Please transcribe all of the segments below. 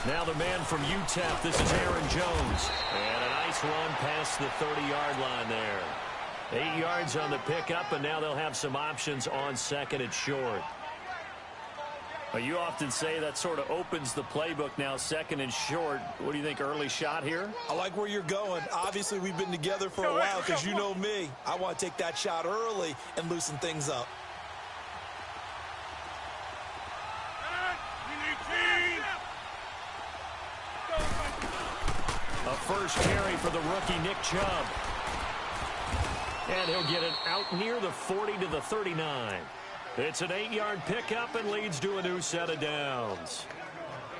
Now the man from UTEP, this is Aaron Jones. And a nice run past the 30-yard line there. 8 yards on the pickup, and now they'll have some options on second and short. Well, you often say that sort of opens the playbook now, second and short. What do you think, early shot here? I like where you're going. Obviously, we've been together for a while because you know me. I want to take that shot early and loosen things up. A first carry for the rookie Nick Chubb. And he'll get it out near the 40 to the 39. It's an 8-yard pickup and leads to a new set of downs.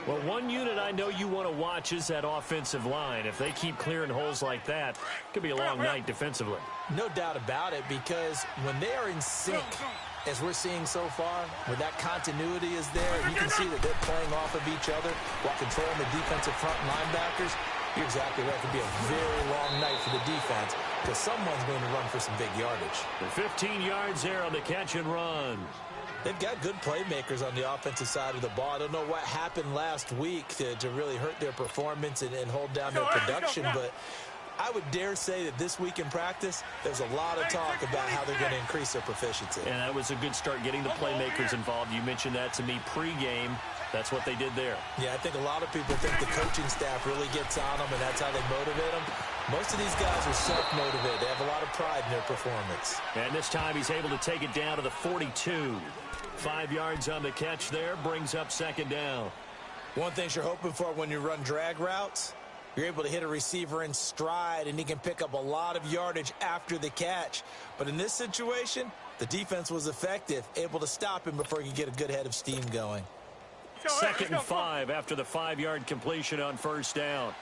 Well, one unit I know you want to watch is that offensive line. If they keep clearing holes like that, it could be a long night defensively. No doubt about it, because when they are in sync, as we're seeing so far, where that continuity is there, and you can see that they're playing off of each other while controlling the defensive front linebackers, you're exactly right. It could be a very long night for the defense because someone's going to run for some big yardage. The 15 yards there on the catch and run. They've got good playmakers on the offensive side of the ball. I don't know what happened last week to really hurt their performance and hold down their production, but I would dare say that this week in practice, there's a lot of talk about how they're going to increase their proficiency. And that was a good start getting the playmakers involved. You mentioned that to me pregame. That's what they did there. Yeah, I think a lot of people think the coaching staff really gets on them, and that's how they motivate them. Most of these guys are self-motivated. They have a lot of pride in their performance. And this time he's able to take it down to the 42. 5 yards on the catch there, brings up second down. One thing you're hoping for when you run drag routes, you're able to hit a receiver in stride, and he can pick up a lot of yardage after the catch. But in this situation, the defense was effective, able to stop him before he could get a good head of steam going. 2nd and 5 after the 5-yard completion on first down.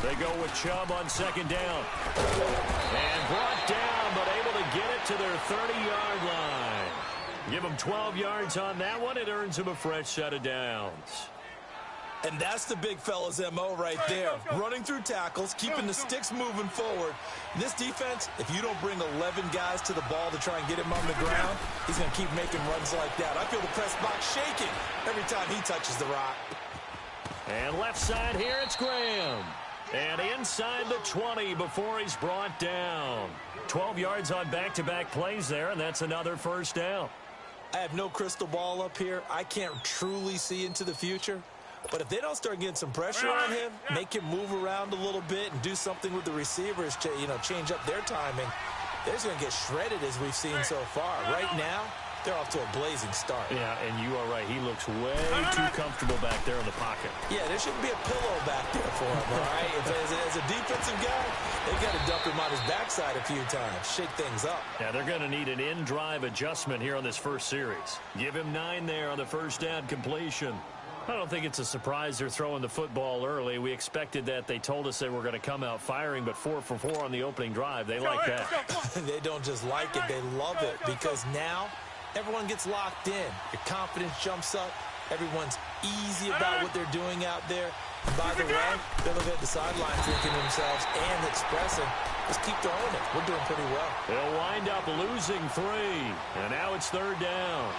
They go with Chubb on second down. And brought down, but able to get it to their 30-yard line. Give them 12 yards on that one. It earns them a fresh set of downs. And that's the big fella's MO right there. Running through tackles, keeping the sticks moving forward. This defense, if you don't bring 11 guys to the ball to try and get him on the ground, he's going to keep making runs like that. I feel the press box shaking every time he touches the rock. And left side here, it's Graham. And inside the 20 before he's brought down. 12 yards on back-to-back plays there, and that's another first down. I have no crystal ball up here. I can't truly see into the future. But if they don't start getting some pressure on him, make him move around a little bit and do something with the receivers to, change up their timing, they're just going to get shredded as we've seen so far. Right now, they're off to a blazing start. Yeah, and you are right. He looks way too comfortable back there in the pocket. Yeah, there shouldn't be a pillow back there for him, all right? As a defensive guy, they've got to dump him on his backside a few times, shake things up. Yeah, they're going to need an in-drive adjustment here on this first series. Give him 9 there on the first down completion. I don't think it's a surprise they're throwing the football early. We expected that. They told us they were going to come out firing, but 4 for 4 on the opening drive. They like that. They don't just like it. They love it because now everyone gets locked in. Your confidence jumps up. Everyone's easy about what they're doing out there. And by the way, they're looking at the sideline thinking to themselves and expressing, let's keep throwing it. We're doing pretty well. They'll wind up losing 3, and now it's 3rd down.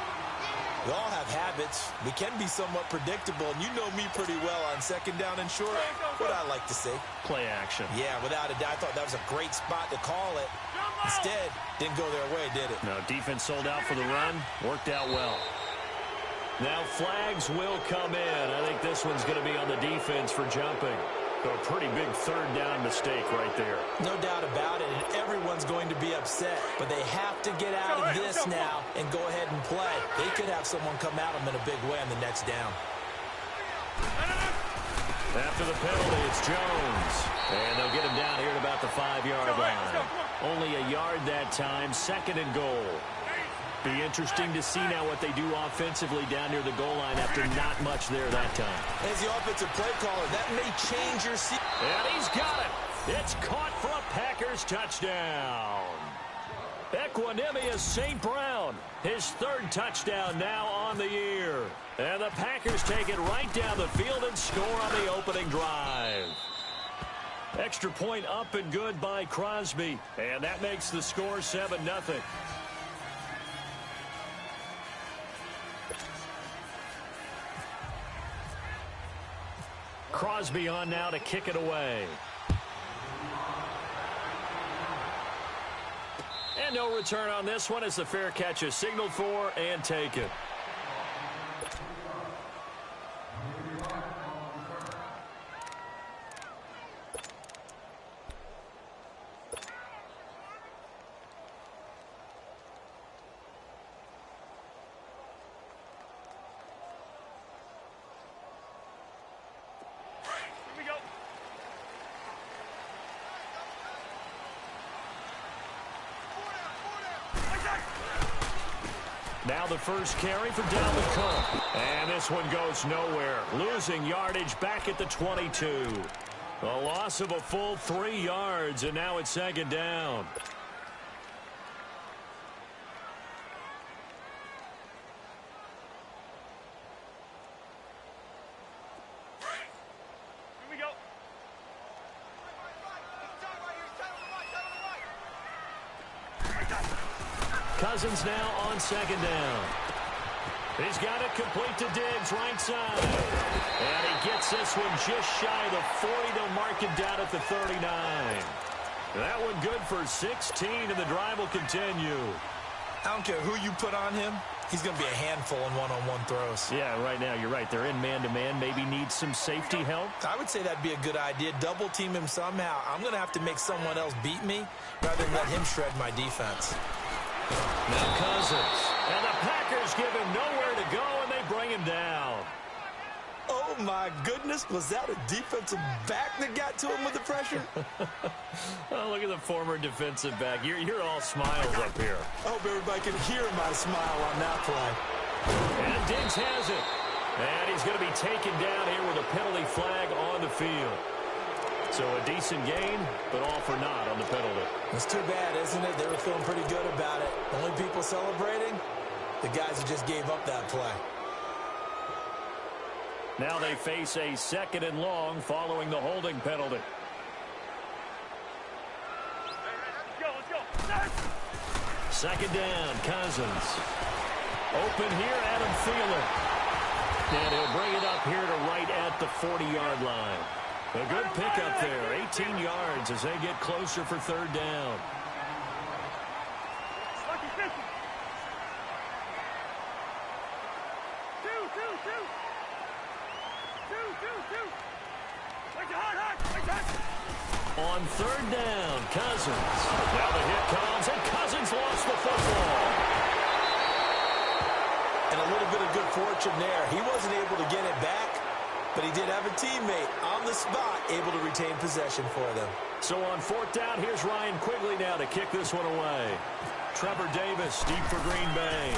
We all have habits. We can be somewhat predictable, and you know me pretty well on second down and short. What I like to see. Play action. Yeah, without a doubt. I thought that was a great spot to call it. Instead, didn't go their way, did it? No, defense sold out for the run. Worked out well. Now flags will come in. I think this one's going to be on the defense for jumping. So a pretty big 3rd down mistake right there. No doubt about it, and everyone's going to be upset. But they have to get out of this now and go ahead and play. They could have someone come at them in a big way on the next down. After the penalty, it's Jones. And they'll get him down here at about the 5-yard line. Only a yard that time, 2nd and goal. Be interesting to see now what they do offensively down near the goal line after not much there that time. As the offensive play caller, that may change your season. And he's got it. It's caught for a Packers touchdown. Equanimous St. Brown, his 3rd touchdown now on the year. And the Packers take it right down the field and score on the opening drive. Extra point up and good by Crosby. And that makes the score 7-0. Crosby on now to kick it away. And no return on this one as the fair catch is signaled for and taken. Now the first carry for Dalvin Cook. And this one goes nowhere. Losing yardage back at the 22. A loss of a full 3 yards, and now it's second down. Cousins now on second down. He's got it complete to Diggs, right side. And he gets this one just shy of the 40. They'll mark it down at the 39. That one good for 16, and the drive will continue. I don't care who you put on him. He's going to be a handful in one-on-one throws. Yeah, right now, you're right. They're in man-to-man. Maybe needs some safety help. I would say that'd be a good idea. Double team him somehow. I'm going to have to make someone else beat me rather than let him shred my defense. Now Cousins. And the Packers give him nowhere to go, and they bring him down. Oh, my goodness. Was that a defensive back that got to him with the pressure? Oh, look at the former defensive back. You're all smiles up here. I hope everybody can hear my smile on that play. And Diggs has it. And he's going to be taken down here with a penalty flag on the field. So a decent gain, but all for naught on the penalty. It's too bad, isn't it? They were feeling pretty good about it. Only people celebrating, the guys who just gave up that play. Now they face a 2nd and long following the holding penalty. Second down, Cousins. Open here, Adam Thielen. And he'll bring it up here to right at the 40-yard line. A good pickup there, 18 yards as they get closer for third down. On third down, Cousins. Now the hit comes, and Cousins lost the football. And a little bit of good fortune there. He wasn't able to get it back, but he did have a teammate on the spot able to retain possession for them. So on fourth down, here's Ryan Quigley now to kick this one away. Trevor Davis deep for Green Bay.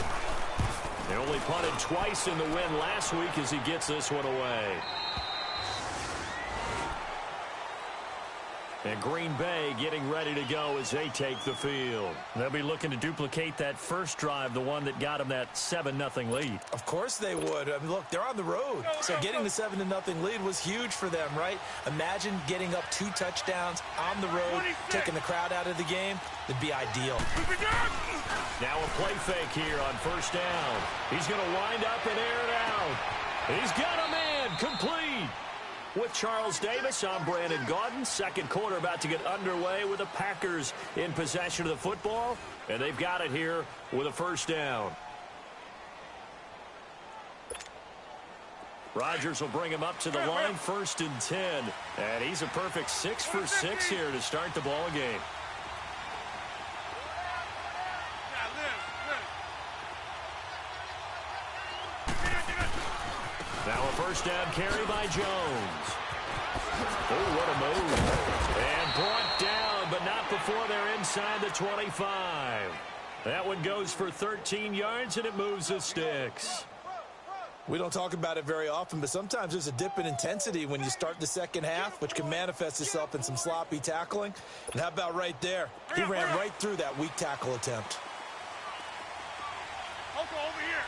They only punted twice in the win last week as he gets this one away. And Green Bay getting ready to go as they take the field. They'll be looking to duplicate that first drive, the one that got them that 7-0 lead. Of course they would. I mean, look, they're on the road. So getting the 7-0 lead was huge for them, right? Imagine getting up 2 touchdowns on the road, taking the crowd out of the game. It'd be ideal. Now a play fake here on first down. He's going to wind up and air it out. He's got a man complete. With Charles Davis, I'm Brandon Gaudin. Second quarter about to get underway with the Packers in possession of the football. And they've got it here with a first down. Rodgers will bring him up to the line, 1st and 10. And he's a perfect 6 for 6 here to start the ball game. Now a first down carry by Jones. Oh, what a move. And brought down, but not before they're inside the 25. That one goes for 13 yards, and it moves the sticks. We don't talk about it very often, but sometimes there's a dip in intensity when you start the second half, which can manifest itself in some sloppy tackling. And how about right there? He ran right through that weak tackle attempt. Over here.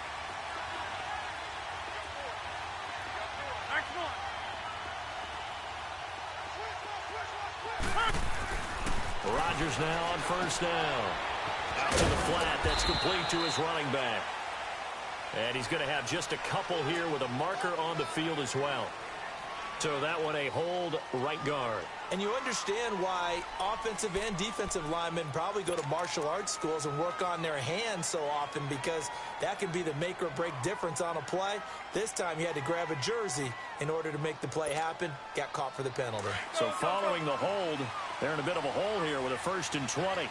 Rodgers now on first down. Out to the flat. That's complete to his running back. And he's going to have just a couple here with a marker on the field as well. So that one a hold right guard. And you understand why offensive and defensive linemen probably go to martial arts schools and work on their hands so often, because that can be the make or break difference on a play. This time he had to grab a jersey in order to make the play happen. Got caught for the penalty. So following the hold, they're in a bit of a hole here with a 1st and 20.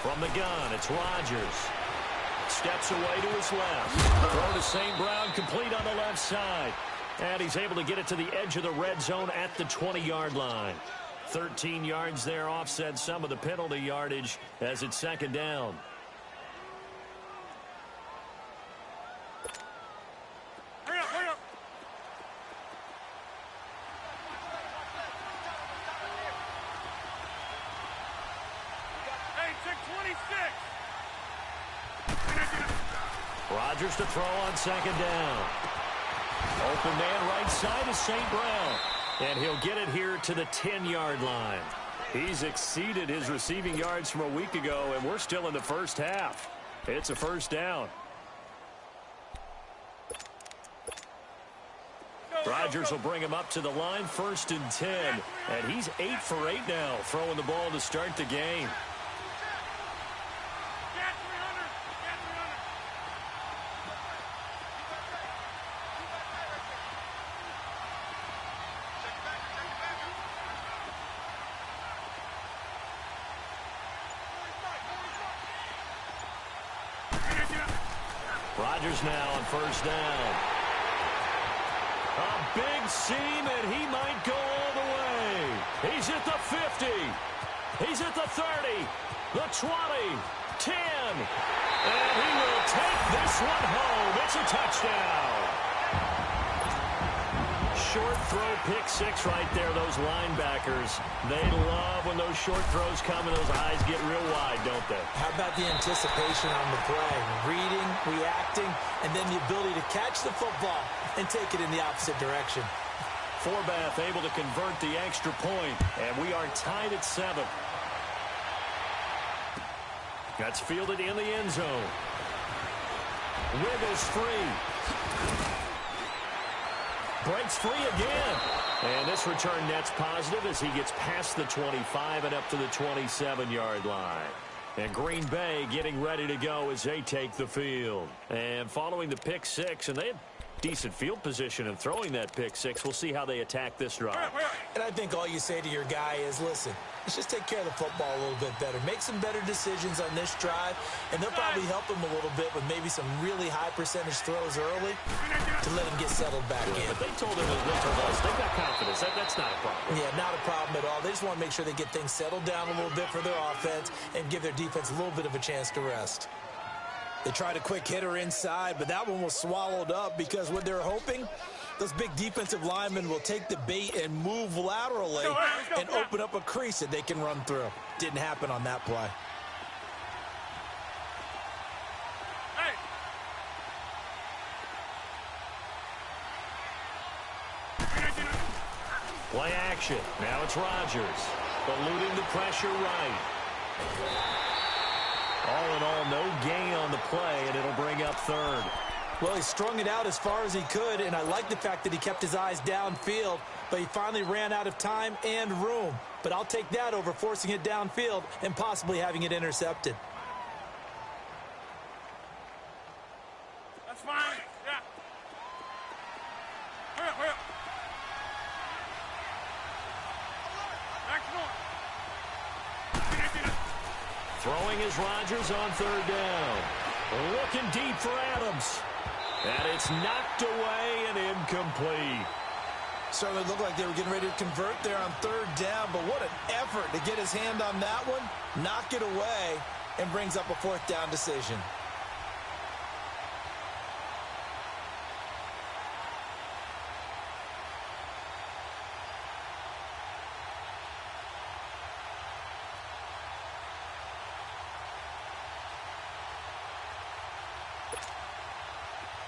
From the gun, it's Rodgers. Steps away to his left. Throw to St. Brown, complete on the left side. And he's able to get it to the edge of the red zone at the 20-yard line. 13 yards there, offset some of the penalty yardage as it's 2nd down. Rodgers to throw on 2nd down. Open man right side is St. Brown. And he'll get it here to the 10-yard line. He's exceeded his receiving yards from a week ago, and we're still in the first half. It's a 1st down. Rodgers will bring him up to the line, 1st and 10. And he's 8 for 8 now, throwing the ball to start the game. Rodgers now on 1st down. A big seam, and he might go all the way. He's at the 50. He's at the 30, the 20, 10. And he will take this one home. It's a touchdown. Short throw, pick 6 right there. Those linebackers, they love when those short throws come and those eyes get real wide, don't they? How about the anticipation on the play? Reading, reacting, and then the ability to catch the football and take it in the opposite direction. Forbath able to convert the extra point, and we are tied at 7. That's fielded in the end zone. Wiggles free. Breaks free again. And this return net's positive as he gets past the 25 and up to the 27-yard line. And Green Bay getting ready to go as they take the field. And following the pick 6, and they had decent field position in throwing that pick 6. We'll see how they attack this drive. And I think all you say to your guy is, listen, let's just take care of the football a little bit better. Make some better decisions on this drive, and they'll probably help him a little bit with maybe some really high percentage throws early to let him get settled back in. But they told him it was mental. They've got confidence. That's not a problem. Yeah, not a problem at all. They just want to make sure they get things settled down a little bit for their offense and give their defense a little bit of a chance to rest. They tried a quick hitter inside, but that one was swallowed up because what they're hoping, those big defensive linemen will take the bait and move laterally and open up a crease that they can run through. Didn't happen on that play. Play action. Now it's Rodgers. Eluding the pressure right. All in all, no gain on the play, and it'll bring up 3rd. Well, he strung it out as far as he could, and I like the fact that he kept his eyes downfield, but he finally ran out of time and room. But I'll take that over forcing it downfield and possibly having it intercepted. That's fine. Yeah. Hurry up, hurry up. Throwing is Rodgers on 3rd down. Looking deep for Adams. And it's knocked away and incomplete. Certainly looked like they were getting ready to convert there on 3rd down, but what an effort to get his hand on that one, knock it away, and brings up a 4th down decision.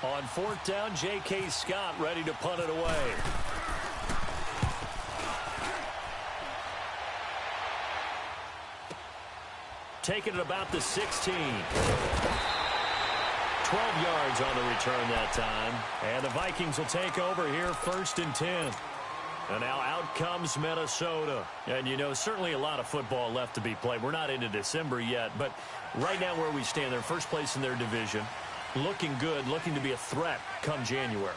On fourth down, J.K. Scott ready to punt it away. Taking it about the 16. 12 yards on the return that time. And the Vikings will take over here first and 10. And now out comes Minnesota. And, you know, certainly a lot of football left to be played. We're not into December yet, but right now where we stand, they're first place in their division. Looking good, looking to be a threat come January.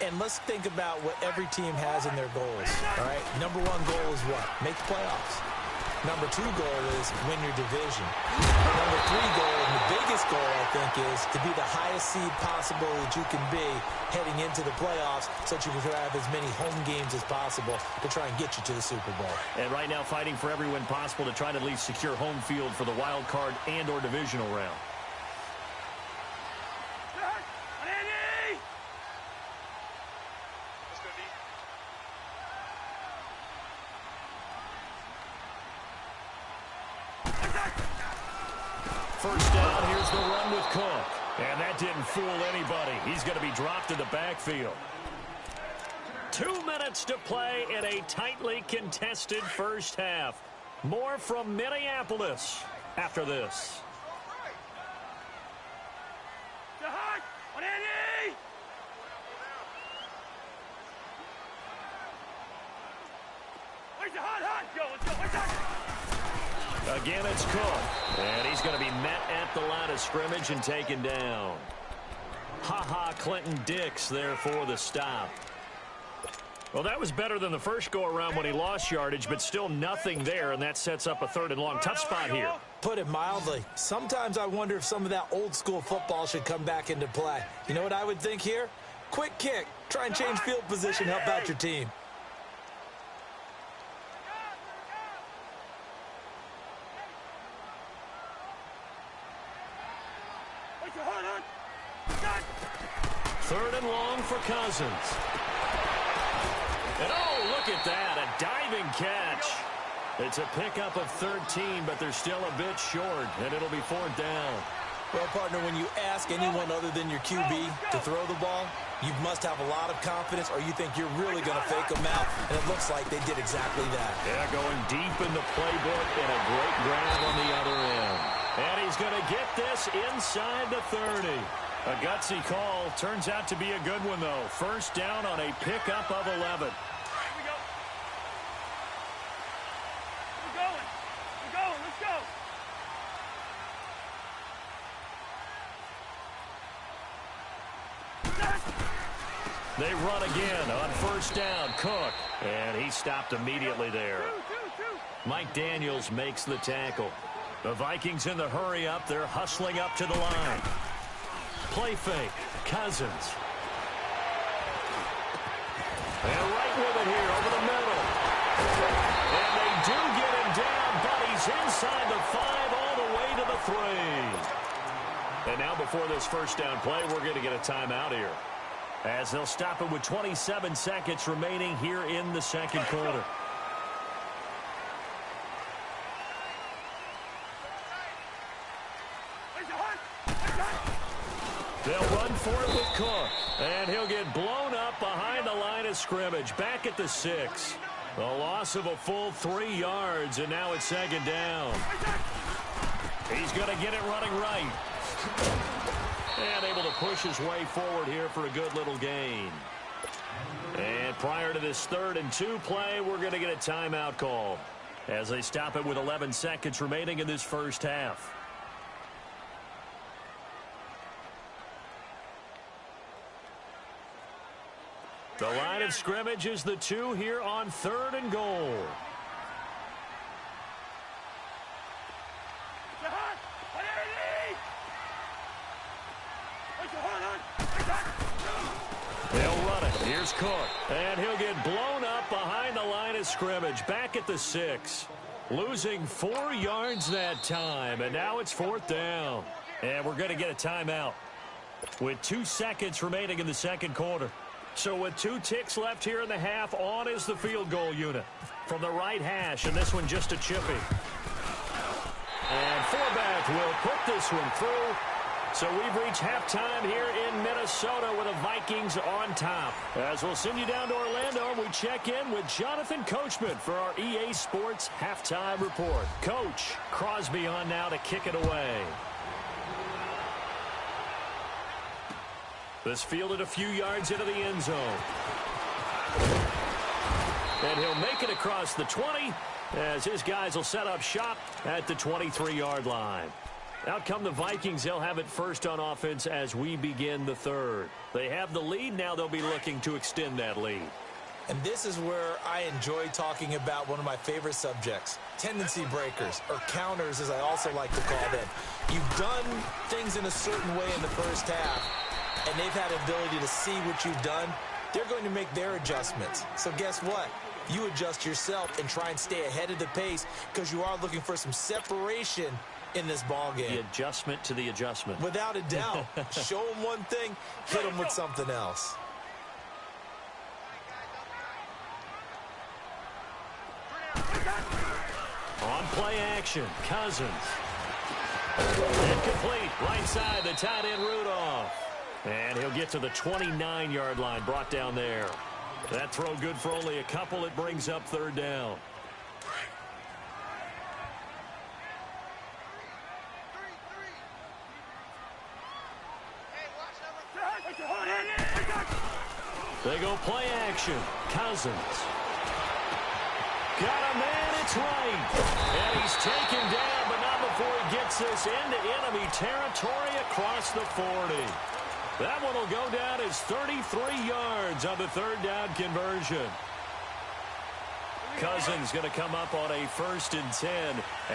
And let's think about what every team has in their goals, all right? Number one goal is what? Make the playoffs. Number two goal is win your division. Number three goal, and the biggest goal, I think, is to be the highest seed possible that you can be heading into the playoffs so that you can have as many home games as possible to try and get you to the Super Bowl. And right now fighting for every win possible to try to at least secure home field for the wild card and or divisional round. First down, here's the run with Cook. And that didn't fool anybody. He's going to be dropped in the backfield. 2 minutes to play in a tightly contested first half. More from Minneapolis after this. Again, it's Cook. And he's going to be met at the line of scrimmage and taken down. Ha-ha, Clinton Dix there for the stop. Well, that was better than the first go-around when he lost yardage, but still nothing there, and that sets up a third and long. Tough spot here. Put it mildly. Sometimes I wonder if some of that old-school football should come back into play. You know what I would think here? Quick kick. Try and change field position, help out your team. Third and long for Cousins. And oh, look at that, a diving catch. It's a pickup of 13, but they're still a bit short, and it'll be fourth down. Well, partner, when you ask anyone other than your QB to throw the ball, you must have a lot of confidence or you think you're really going to fake them out, and it looks like they did exactly that. Yeah, going deep in the playbook and a great grab on the other end. And he's going to get this inside the 30. A gutsy call. Turns out to be a good one, though. First down on a pickup of 11. They run again on first down. Cook. And he stopped immediately there. Mike Daniels makes the tackle. The Vikings in the hurry up. They're hustling up to the line. Play fake. Cousins. And right with it here over the middle. And they do get him down, but he's inside the 5 all the way to the 3. And now before this first down play, we're going to get a timeout here, as they'll stop it with 27 seconds remaining here in the second quarter. They'll run for it with Cook, and he'll get blown up behind the line of scrimmage, back at the 6. A loss of a full 3 yards, and now it's second down. He's going to get it running right. And able to push his way forward here for a good little gain. And prior to this 3rd and 2 play, we're going to get a timeout call as they stop it with 11 seconds remaining in this first half. The line of scrimmage is the 2 here on 3rd and goal. They'll run it. Here's Cook. And he'll get blown up behind the line of scrimmage, back at the 6. Losing 4 yards that time, and now it's fourth down. And we're going to get a timeout with 2 seconds remaining in the second quarter. So with 2 ticks left here in the half, on is the field goal unit from the right hash, and this one just a chippy. And fullback will put this one through, So we've reached halftime here in Minnesota with the Vikings on top. As we'll send you down to Orlando, and we check in with Jonathan Coachman for our EA Sports Halftime Report. Coach, Crosby on now to kick it away. This fielded a few yards into the end zone. And he'll make it across the 20 as his guys will set up shop at the 23-yard line. Out come the Vikings. They'll have it first on offense as we begin the third. They have the lead. Now they'll be looking to extend that lead. And this is where I enjoy talking about one of my favorite subjects, tendency breakers, or counters as I also like to call them. You've done things in a certain way in the first half, and they've had the ability to see what you've done. They're going to make their adjustments. So guess what? You adjust yourself and try and stay ahead of the pace because you are looking for some separation in this ball game. The adjustment to the adjustment. Without a doubt. Show them one thing, hit them with something else. On play action, Cousins. Incomplete, right side, the tight end Rudolph. And he'll get to the 29-yard line, brought down there. That throw good for only a couple. It brings up third down. They go play action. Cousins. Got a man, it's right. And he's taken down, but not before he gets this into enemy territory across the 40. That one will go down as 33 yards on the third down conversion. Cousins going to come up on a 1st and 10,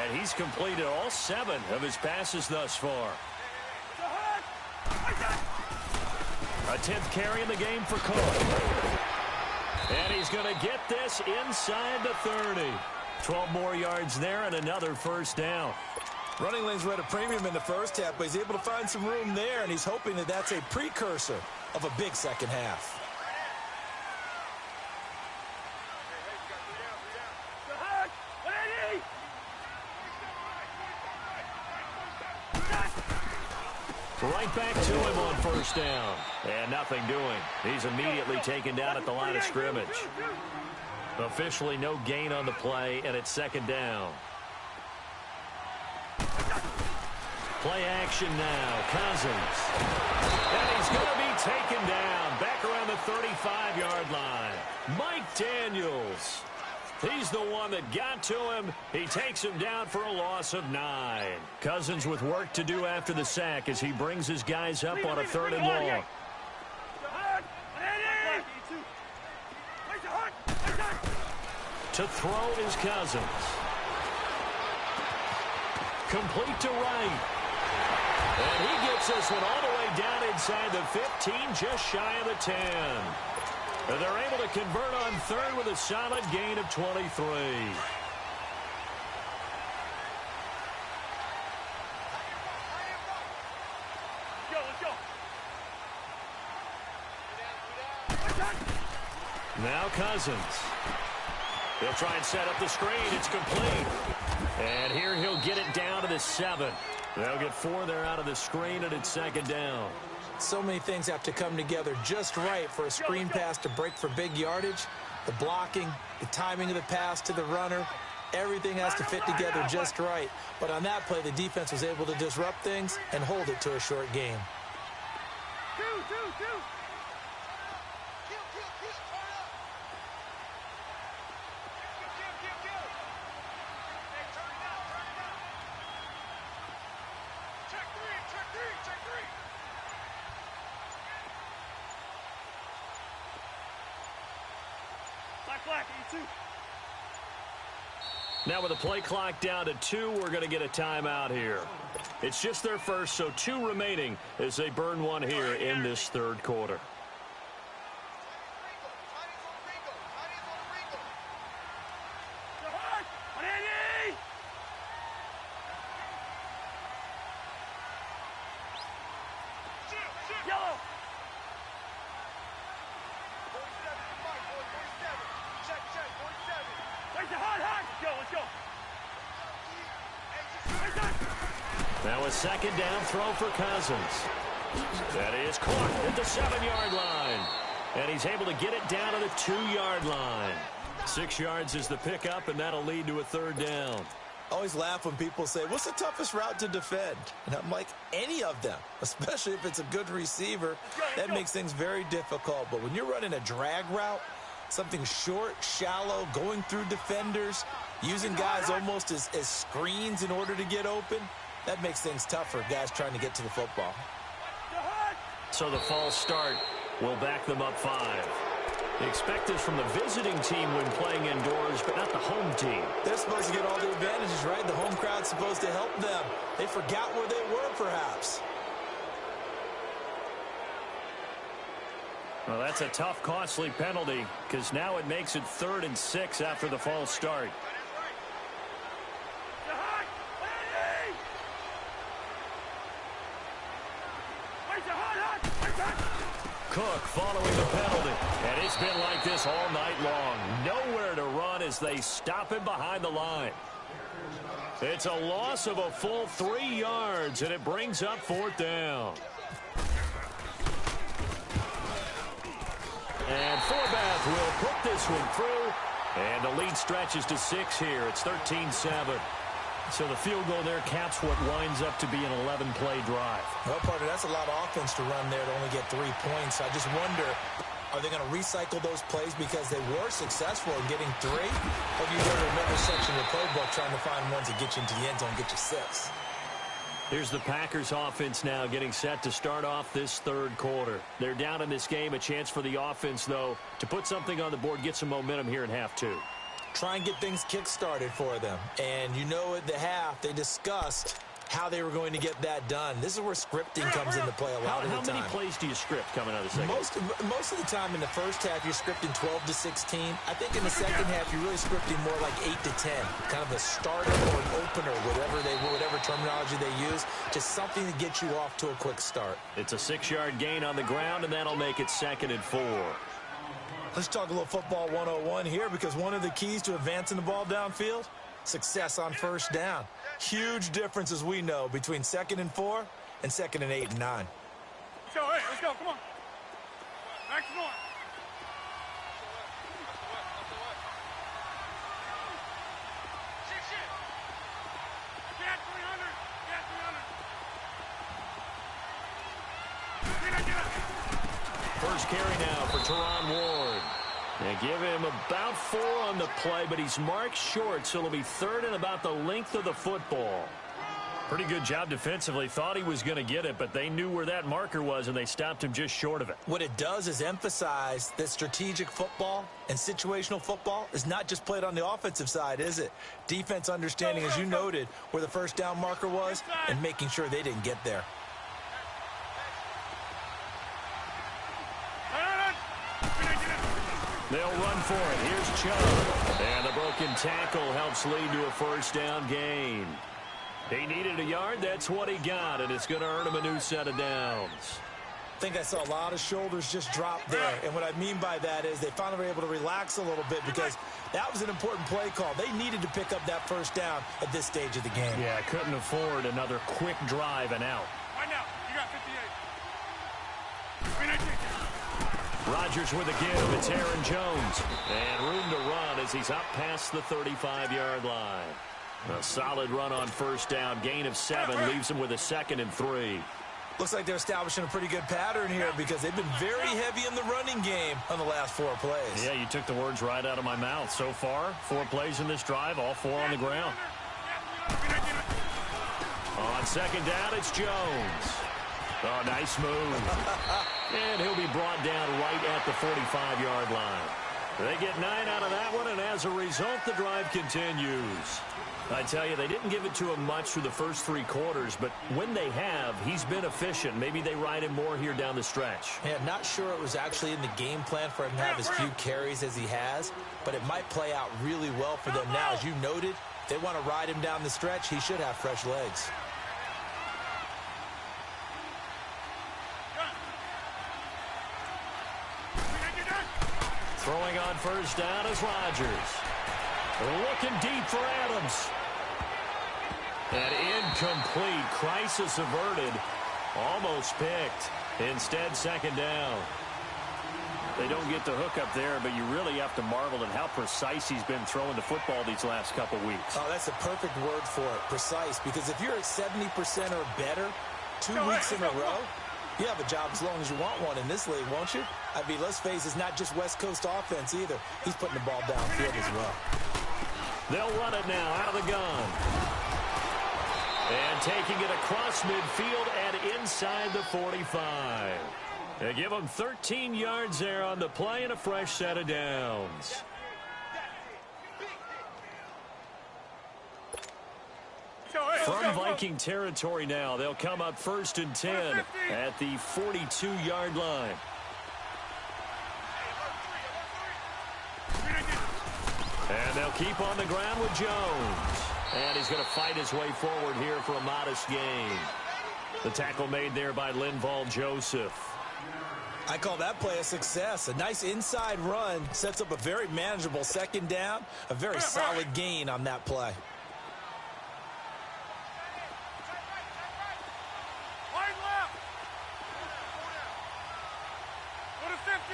and he's completed all 7 of his passes thus far. A 10th carry in the game for Cook. And he's going to get this inside the 30. 12 more yards there and another first down. Running lanes were at a premium in the first half, but he's able to find some room there, and he's hoping that that's a precursor of a big second half. Right back to him on first down. And nothing doing. He's immediately taken down at the line of scrimmage. Officially no gain on the play, and it's second down. Play action now. Cousins. And he's going to be taken down back around the 35-yard line. Mike Daniels. He's the one that got to him. He takes him down for a loss of 9. Cousins with work to do after the sack as he brings his guys up on a 3rd and long. To throw is Cousins. Complete to right. And he gets this one all the way down inside the 15, just shy of the 10. And they're able to convert on 3rd with a solid gain of 23. Now Cousins. He'll try and set up the screen. It's complete. And here he'll get it down to the 7. They'll get 4 there out of the screen, and it's second down. So many things have to come together just right for a screen pass to break for big yardage. The blocking, the timing of the pass to the runner, everything has to fit together just right. But on that play, the defense was able to disrupt things and hold it to a short game. Now with the play clock down to 2, we're going to get a timeout here. It's just their first, so 2 remaining as they burn one here in this 3rd quarter. Now a second down throw for Cousins. That is caught at the 7-yard line. And he's able to get it down to the 2-yard line. 6 yards is the pickup, and that'll lead to a third down. I always laugh when people say, what's the toughest route to defend? And I'm like, any of them, especially if it's a good receiver. That makes things very difficult. But when you're running a drag route, something short, shallow, going through defenders, using guys almost as screens in order to get open, that makes things tough for guys trying to get to the football. So the false start will back them up 5. They expect this from the visiting team when playing indoors, but not the home team. They're supposed to get all the advantages, right? The home crowd's supposed to help them. They forgot where they were, perhaps. Well, that's a tough, costly penalty, because now it makes it 3rd and 6 after the false start. Cook following the penalty, and it's been like this all night long. Nowhere to run as they stop him behind the line. It's a loss of a full 3 yards, and it brings up 4th down. And Forbath will put this one through, and the lead stretches to 6 here. It's 13-7. So the field goal there caps what winds up to be an 11-play drive. Well, partner, that's a lot of offense to run there to only get 3 points. I just wonder, are they going to recycle those plays because they were successful in getting 3? Or do you go to another section of the playbook trying to find ones that get you into the end zone and get you 6? Here's the Packers offense now getting set to start off this 3rd quarter. They're down in this game. A chance for the offense, though, to put something on the board, get some momentum here in half 2. Try and get things kick-started for them. And you know at the half, they discussed how they were going to get that done. This is where scripting comes into play a lot of the time. How many plays do you script coming out of the second? Most of the time in the first half, you're scripting 12 to 16. I think in the second half, you're really scripting more like 8 to 10. Kind of a starter or an opener, whatever terminology they use. Just something to get you off to a quick start. It's a 6-yard gain on the ground, and that'll make it 2nd and 4. Let's talk a little football 101 here, because one of the keys to advancing the ball downfield, success on first down. Huge difference, as we know, between 2nd and 4 and 2nd and 8 and 9. Let's go, hey, let's go, come on. Back to north. Get 300. Get 300. First carry now for Teron Ward. They give him about 4 on the play, but he's marked short, so it'll be 3rd and about the length of the football. Pretty good job defensively. Thought he was going to get it, but they knew where that marker was, and they stopped him just short of it. What it does is emphasize that strategic football and situational football is not just played on the offensive side, is it? Defense understanding, as you noted, where the first down marker was and making sure they didn't get there. They'll run for it. Here's Chubb. And the broken tackle helps lead to a first down gain. He needed a yard. That's what he got, and it's going to earn him a new set of downs. I think I saw a lot of shoulders just drop there. And what I mean by that is they finally were able to relax a little bit, because that was an important play call. They needed to pick up that first down at this stage of the game. Yeah, couldn't afford another quick drive and out. Right now, you got 58. Rodgers with a give. It's Aaron Jones. And room to run as he's up past the 35-yard line. A solid run on first down. Gain of 7 leaves him with a 2nd and 3. Looks like they're establishing a pretty good pattern here, because they've been very heavy in the running game on the last 4 plays. Yeah, you took the words right out of my mouth. So far, 4 plays in this drive, all 4 on the ground. On second down, it's Jones. Oh, nice move. And he'll be brought down right at the 45-yard line. They get 9 out of that one, and as a result, the drive continues. I tell you, they didn't give it to him much through the first 3 quarters, but when they have, he's been efficient. Maybe they ride him more here down the stretch. Yeah, not sure it was actually in the game plan for him to have as few carries as he has, but it might play out really well for them now. As you noted, if they want to ride him down the stretch, he should have fresh legs. Throwing on first down is Rodgers. Looking deep for Adams. And Incomplete. Crisis averted. Almost picked. Instead, second down. They don't get the hook up there, but you really have to marvel at how precise he's been throwing the football these last couple weeks. Oh, that's a perfect word for it, precise. Because if you're at 70% or better 2 weeks in a row, you have a job as long as you want one in this league, won't you? I mean, let's face it, it's not just West Coast offense either. He's putting the ball downfield as well. They'll run it now out of the gun. And taking it across midfield and inside the 45. They give them 13 yards there on the play and a fresh set of downs. From Viking territory now, they'll come up 1st and 10 at the 42-yard line. And they'll keep on the ground with Jones. And he's going to fight his way forward here for a modest gain. The tackle made there by Linval Joseph. I call that play a success. A nice inside run sets up a very manageable second down. A very solid gain on that play. Wide left. Go to 50.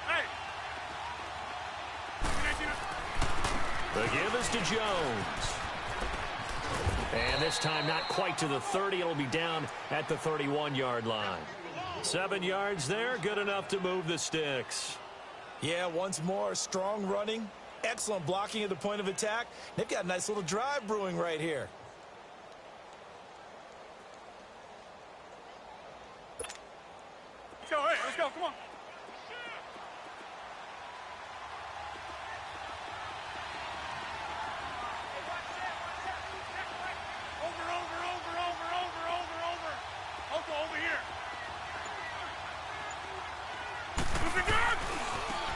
Hey. The give is to Jones. And this time not quite to the 30. It'll be down at the 31-yard line. 7 yards there, good enough to move the sticks. Yeah, once more, strong running, excellent blocking at the point of attack. They've got a nice little drive brewing right here. Let's go, hey, let's go, come on. Over here.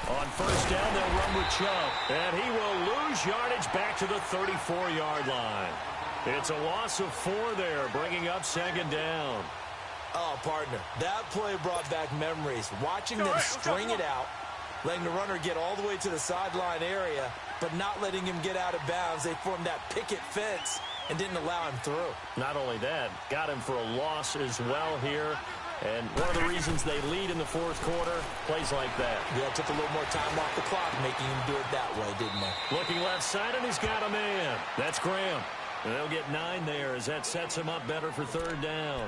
On first down, they'll run with Chubb. And he will lose yardage back to the 34-yard line. It's a loss of 4 there, bringing up second down. Oh, partner, that play brought back memories. Watching them string it out, letting the runner get all the way to the sideline area, but not letting him get out of bounds. They formed that picket fence and didn't allow him through. Not only that, got him for a loss as well here. And one of the reasons they lead in the fourth quarter, plays like that. Yeah, took a little more time off the clock, making him do it that way, didn't they? Looking left side, and he's got a man. That's Graham. And they'll get 9 there as that sets him up better for third down.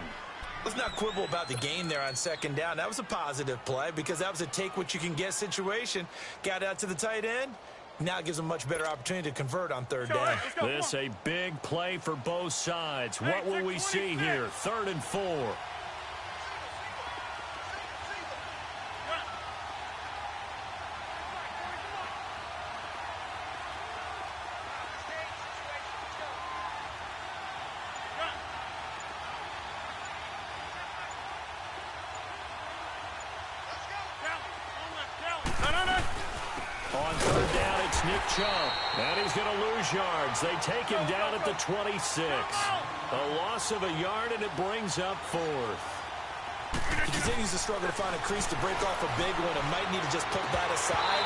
Let's not quibble about the game there on second down. That was a positive play because that was a take-what-you-can-get situation. Got out to the tight end. Now it gives them a much better opportunity to convert on third down. This a big play for both sides. What will we see here? 3rd and 4. On third down, it's Nick Chubb. And he's going to lose yards. They take him down at the 26. A loss of a yard, and it brings up 4th. He continues to struggle to find a crease to break off a big one and might need to just put that aside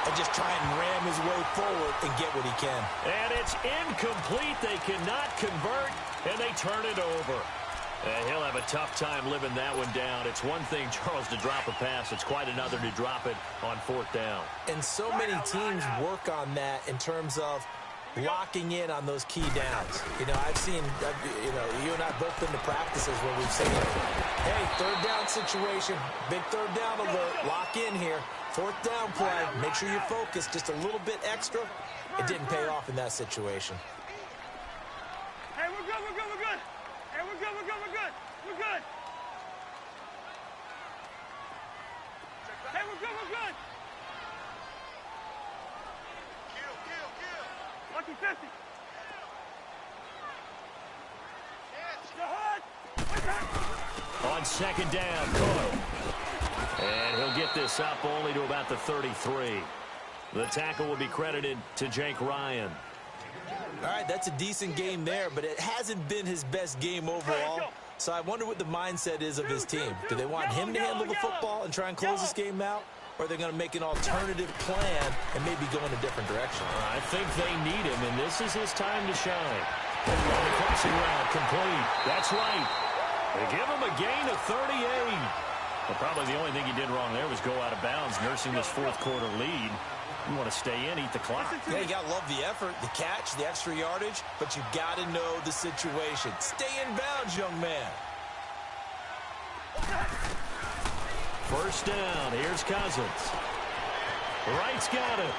and just try and ram his way forward and get what he can. And it's incomplete. They cannot convert, and they turn it over. And he'll have a tough time living that one down. It's one thing, Charles, to drop a pass. It's quite another to drop it on 4th down. And so many teams work on that in terms of locking in on those key downs. You know, I've seen, you and I both been to practices where we've seen, hey, third down situation, big third down alert, lock in here. 4th down play, make sure you're focused just a little bit extra. It didn't pay off in that situation. Hey, we're good, we're good, we're good. Hey, we're good, we're good, we're good. We're good. Hey, we're good, we're good. Lucky 50. On second down, Cook. And he'll get this up only to about the 33. The tackle will be credited to Jake Ryan. All right, that's a decent game there, but it hasn't been his best game overall. So I wonder what the mindset is of his team. Do they want him to handle the football and try and close this game out? or they're going to make an alternative plan and maybe go in a different direction. I think they need him, and this is his time to shine. And the crossing route complete. That's right. They give him a gain of 38. Well, probably the only thing he did wrong there was go out of bounds, nursing this fourth quarter lead. You want to stay in, eat the clock. Yeah, you got to love the effort, the catch, the extra yardage, but you got to know the situation. Stay in bounds, young man. First down. Here's Cousins. Wright's got it.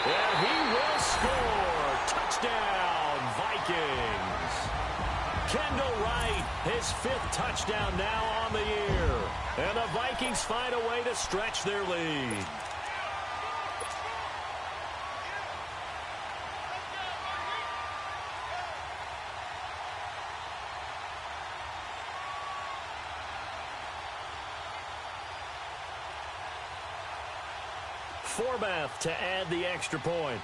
And he will score. Touchdown, Vikings. Kendall Wright, his 5th touchdown now on the year. And the Vikings find a way to stretch their lead. Forbath to add the extra point.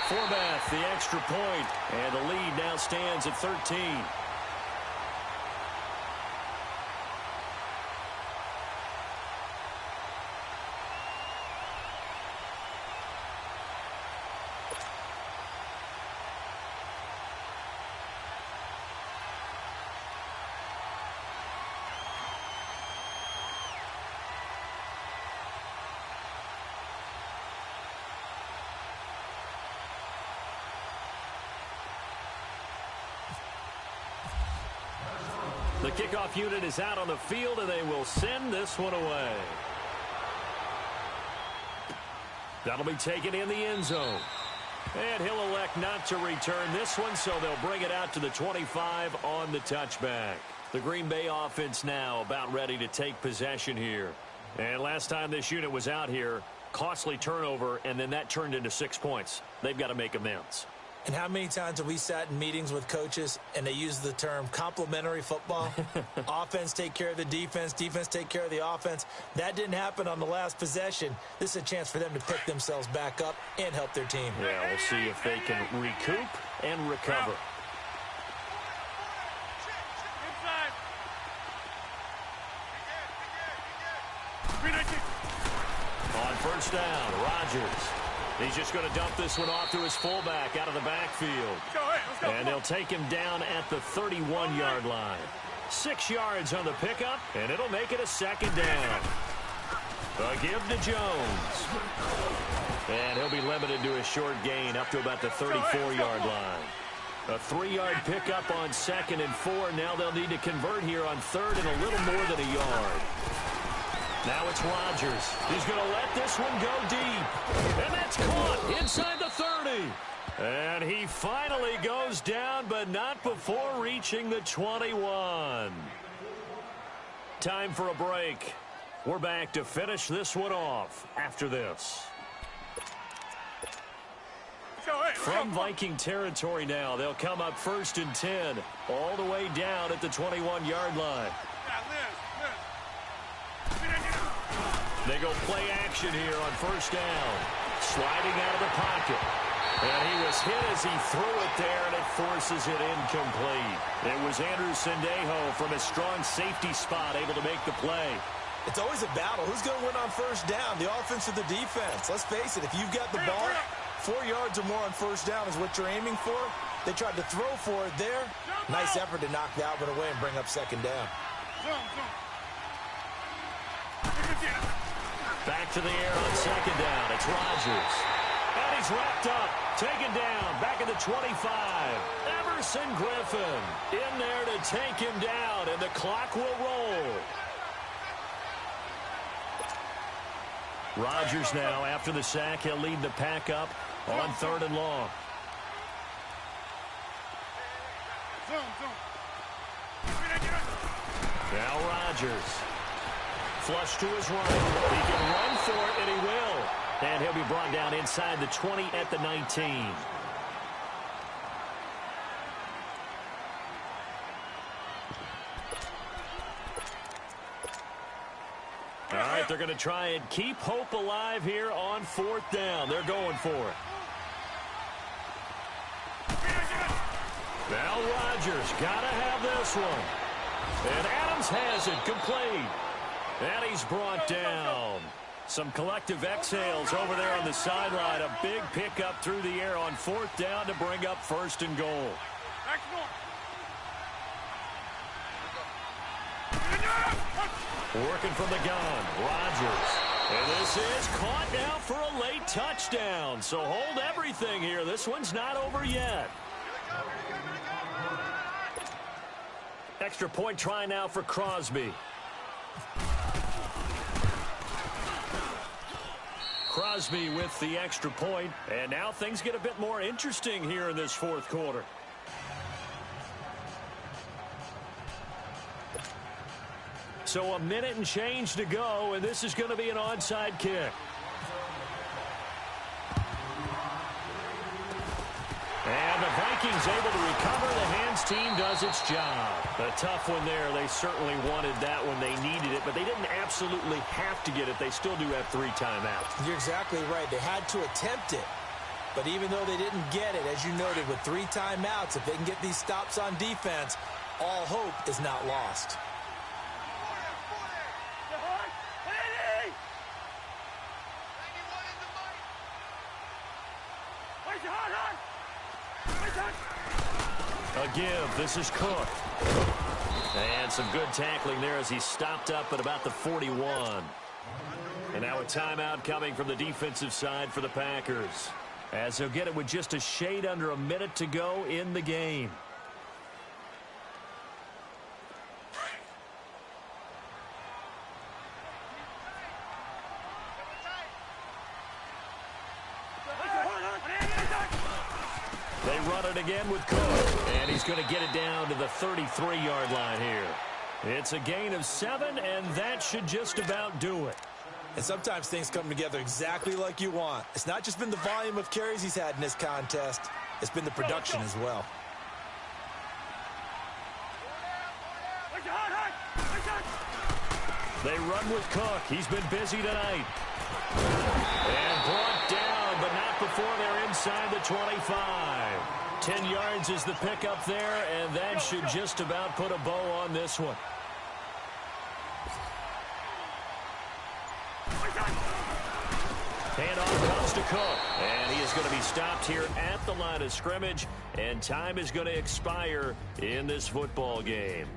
Forbath, the extra point, and the lead now stands at 13. The kickoff unit is out on the field, and they will send this one away. That'll be taken in the end zone. And he'll elect not to return this one, so they'll bring it out to the 25 on the touchback. The Green Bay offense now about ready to take possession here. And last time this unit was out here, costly turnover, and then that turned into 6 points. They've got to make amends. And how many times have we sat in meetings with coaches and they use the term complementary football? Offense take care of the defense, defense take care of the offense. That didn't happen on the last possession. This is a chance for them to pick themselves back up and help their team. Yeah, we'll see if they can recoup and recover. On first down, Rodgers. He's just going to dump this one off to his fullback out of the backfield. And they'll take him down at the 31-yard line. 6 yards on the pickup, and it'll make it a second down. A give to Jones. And he'll be limited to a short gain up to about the 34-yard line. A 3-yard pickup on 2nd and 4. Now they'll need to convert here on 3rd and a little more than a yard. Now it's Rodgers. He's going to let this one go deep. And that's caught inside the 30. And he finally goes down, but not before reaching the 21. Time for a break. We're back to finish this one off after this. From Viking territory now, they'll come up 1st and 10, all the way down at the 21-yard line. They go play action here on first down. Sliding out of the pocket. And he was hit as he threw it there, and it forces it incomplete. It was Andrew Sendejo from a strong safety spot able to make the play. It's always a battle. Who's going to win on first down, the offense or the defense? Let's face it, if you've got the ball, 4 yards or more on first down is what you're aiming for. They tried to throw for it there. Nice effort to knock that one away and bring up second down. Back to the air on second down. It's Rodgers. And he's wrapped up. Taken down. Back at the 25. Everson Griffin in there to take him down. And the clock will roll. Rodgers now, after the sack, he'll lead the pack up on 3rd and long. Now Rodgers. Flush to his right. He can run for it, and he will. And he'll be brought down inside the 20 at the 19. All right, they're going to try and keep hope alive here on 4th down. They're going for it. Now Rodgers got to have this one. And Adams has it complete. And he's brought down. Some collective exhales over there on the sideline. A big pickup through the air on 4th down to bring up 1st and goal. Working from the gun, Rodgers. And this is caught now for a late touchdown. So hold everything here. This one's not over yet. Extra point try now for Crosby. Crosby with the extra point. And now things get a bit more interesting here in this 4th quarter. So a minute and change to go, and this is going to be an onside kick. And the Vikings able to recover. The hands team does its job. A tough one there. They certainly wanted that when they needed it, but they didn't absolutely have to get it. They still do have 3 timeouts. You're exactly right. They had to attempt it. But even though they didn't get it, as you noted, with 3 timeouts, if they can get these stops on defense, all hope is not lost. A give. This is Cook. And some good tackling there as he stopped up at about the 41. And now a timeout coming from the defensive side for the Packers, as he'll get it with just a shade under a minute to go in the game. They run it again with Cook, and he's going to get it down to the 33-yard line here. It's a gain of 7, and that should just about do it. And sometimes things come together exactly like you want. It's not just been the volume of carries he's had in this contest. It's been the production as well. They run with Cook. He's been busy tonight. And brought down, but not before they're inside the 25. 10 yards is the pickup there, and that should just about put a bow on this one. Handoff comes to Cook, and he is going to be stopped here at the line of scrimmage, and time is going to expire in this football game.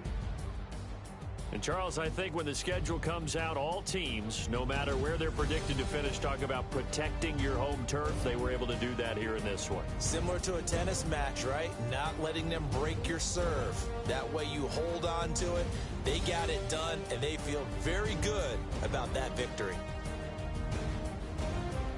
And, Charles, I think when the schedule comes out, all teams, no matter where they're predicted to finish, talk about protecting your home turf. They were able to do that here in this one. Similar to a tennis match, right? Not letting them break your serve. That way you hold on to it. They got it done, and they feel very good about that victory.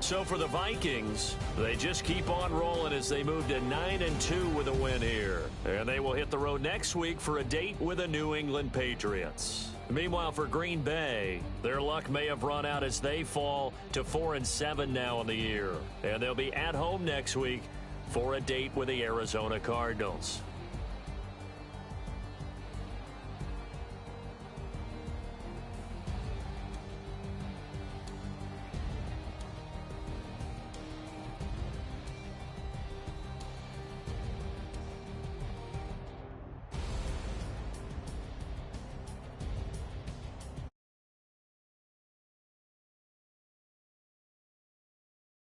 So for the Vikings, they just keep on rolling as they move to 9-2 with a win here. And they will hit the road next week for a date with the New England Patriots. Meanwhile, for Green Bay, their luck may have run out as they fall to 4-7 now in the year. And they'll be at home next week for a date with the Arizona Cardinals.